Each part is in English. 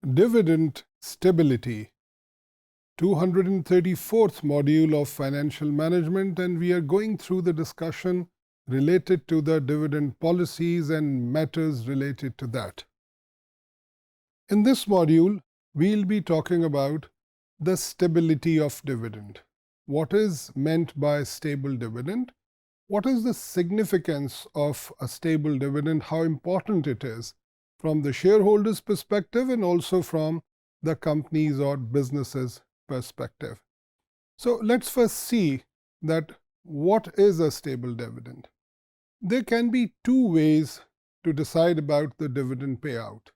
Dividend stability, 234th module of financial management, and we are going through the discussion related to the dividend policies and matters related to that. In this module, we'll be talking about the stability of dividend. What is meant by stable dividend? What is the significance of a stable dividend? How important it is from the shareholders' perspective and also from the company's or businesses' perspective. So let's first see that what is a stable dividend. There can be two ways to decide about the dividend payout.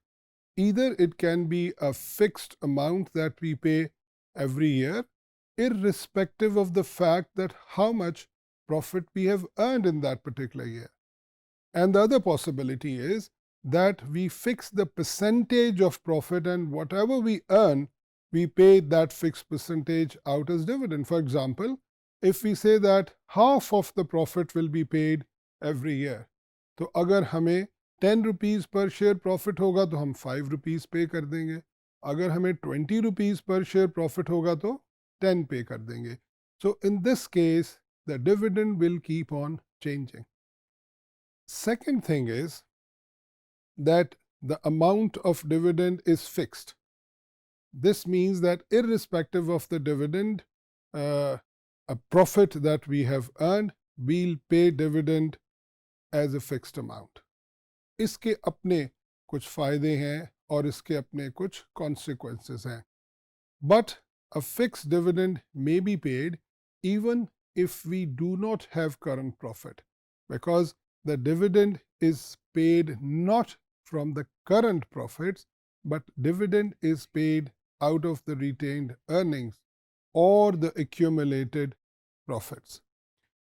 Either it can be a fixed amount that we pay every year, irrespective of the fact that how much profit we have earned in that particular year. And the other possibility is that we fix the percentage of profit, and whatever we earn, we pay that fixed percentage out as dividend. For example, if we say that half of the profit will be paid every year, तो अगर हमें 10 rupees पर share profit होगा तो हम 5 rupees पे कर देंगे. अगर हमें 20 रुपीज़ पर शेयर प्रॉफिट होगा तो 10 पे कर देंगे. So in this case, the dividend will keep on changing. Second thing is that the amount of dividend is fixed. This means that irrespective of the dividend, a profit that we have earned, we'll pay dividend as a fixed amount. इसके अपने कुछ फ़ायदे हैं और इसके अपने कुछ consequences हैं. But a fixed dividend may be paid even if we do not have current profit, because the dividend is paid not from the current profits, but dividend is paid out of the retained earnings or the accumulated profits.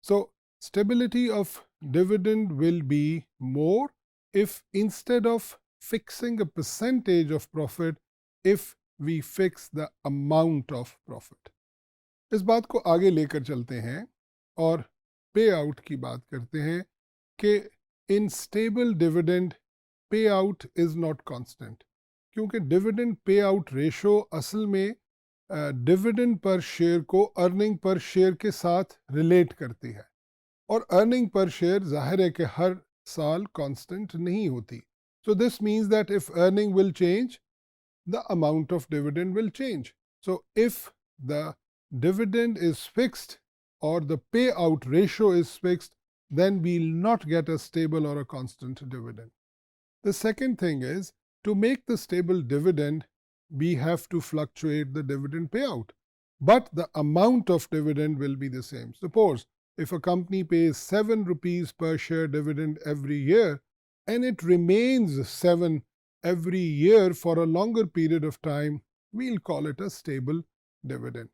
So stability of dividend will be more if instead of fixing a percentage of profit, if we fix the amount of profit. इस बात को आगे लेकर चलते हैं और पे out की बात करते हैं कि in stable dividend pay out is not constant, क्योंकि डिविडेंड पे आउट रेशो असल में डिविडेंड पर शेयर को अर्निंग पर शेयर के साथ रिलेट करती है, और अर्निंग पर शेयर जाहिर है कि हर साल कांस्टेंट नहीं होती. So this means that if earning will change, the amount of dividend will change. So if the dividend is fixed or the payout ratio is fixed, then we'll not get a stable or a constant dividend. The second thing is, to make the stable dividend, we have to fluctuate the dividend payout, but the amount of dividend will be the same. Suppose if a company pays 7 rupees per share dividend every year and it remains 7 every year for a longer period of time, we'll call it a stable dividend.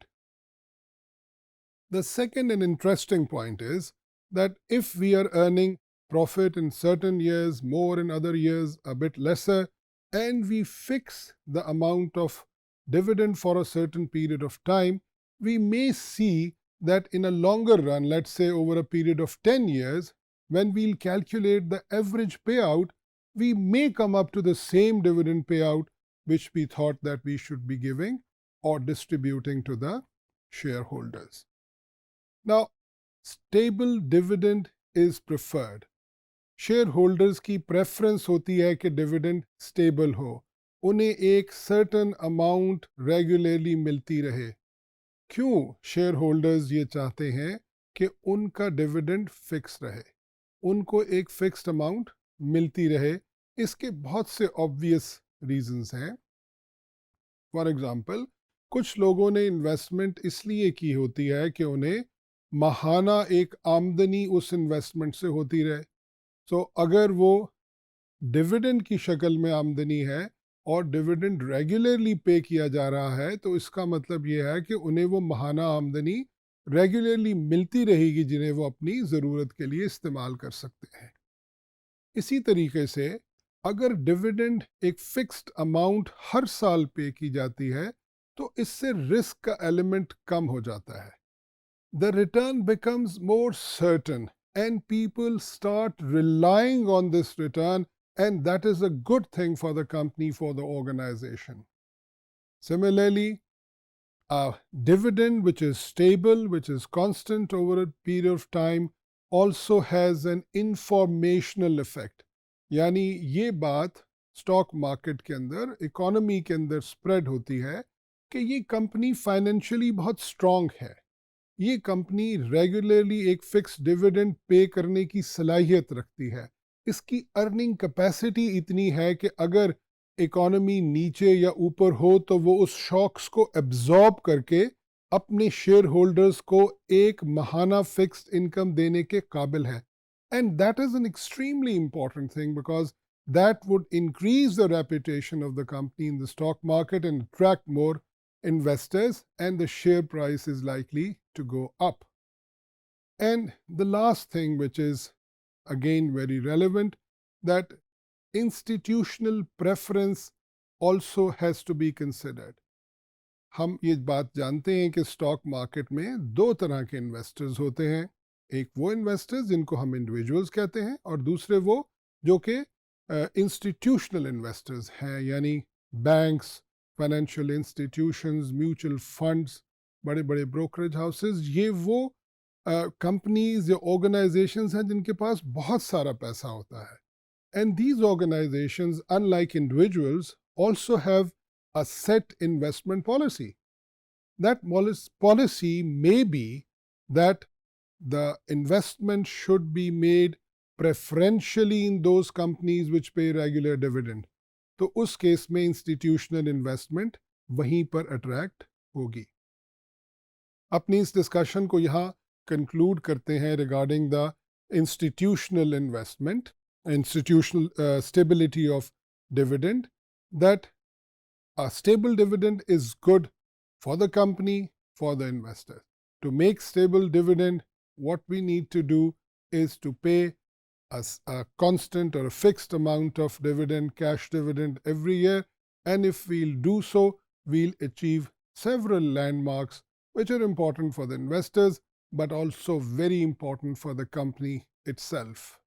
The second and interesting point is that if we are earning profit in certain years, more in other years, a bit lesser, and we fix the amount of dividend for a certain period of time, we may see that in a longer run, let's say over a period of 10 years, when we'll calculate the average payout, we may come up to the same dividend payout which we thought that we should be giving or distributing to the shareholders. Now, stable dividend is preferred. Shareholders की preference होती है कि dividend stable हो, उन्हें एक certain amount regularly मिलती रहे. क्यों shareholders ये चाहते हैं कि उनका dividend fix रहे, उनको एक fixed amount मिलती रहे? इसके बहुत से obvious reasons हैं. For example, कुछ लोगों ने इन्वेस्टमेंट इसलिए की होती है कि उन्हें माहाना एक आमदनी उस इन्वेस्टमेंट से होती रहे. सो अगर वो डिविडेंड की शक्ल में आमदनी है और डिविडेंड रेगुलरली पे किया जा रहा है, तो इसका मतलब ये है कि उन्हें वो माहाना आमदनी रेगुलरली मिलती रहेगी जिन्हें वो अपनी ज़रूरत के लिए इस्तेमाल कर सकते हैं. इसी तरीके से अगर डिविडेंड एक फिक्स्ड अमाउंट हर साल पे की जाती है, तो इससे रिस्क का एलिमेंट कम हो जाता है. The return becomes more certain and people start relying on this return, and that is a good thing for the company, for the organization. Similarly, a dividend which is stable, which is constant over a period of time, also has an informational effect. यानी ये बात stock market के अंदर, economy के अंदर spread होती है कि ये कंपनी फाइनेंशियली बहुत स्ट्रांग है, ये कंपनी रेगुलरली एक फिक्स डिविडेंड पे करने की सलाहियत रखती है, इसकी अर्निंग कैपेसिटी इतनी है कि अगर इकोनॉमी नीचे या ऊपर हो तो वो उस शॉक्स को एब्जॉर्ब करके अपने शेयर होल्डर्स को एक महाना फिक्स्ड इनकम देने के काबिल है. And that is an extremely important thing because that would increase the reputation of the company in the stock market and attract more investors, and the share price is likely to go up. And the last thing, which is again very relevant, that institutional preference also has to be considered. हम ये बात जानते हैं कि stock market में दो तरह के इन्वेस्टर्स होते हैं. एक वो इन्वेस्टर्स जिनको हम इंडिविजुअल्स कहते हैं, और दूसरे वो जो कि इंस्टीट्यूशनल इन्वेस्टर्स हैं, यानी banks, financial institutions, mutual funds, बड़े बड़े ब्रोकरेज हाउसेस. ये वो कंपनीज या ऑर्गेनाइजेशंस हैं जिनके पास बहुत सारा पैसा होता है. And these organizations, unlike individuals, also have a set investment policy. That policy may be that the investment should be made preferentially in those companies which pay regular dividend. तो उस केस में institutional investment वहीं पर attract होगी. अपनी इस discussion को यहाँ conclude करते हैं regarding the institutional investment, institutional stability of dividend, that a stable dividend is good for the company, for the investors. To make stable dividend, what we need to do is to pay a constant or a fixed amount of dividend, cash dividend every year. And if we'll do so, we'll achieve several landmarks which are important for the investors, but also very important for the company itself.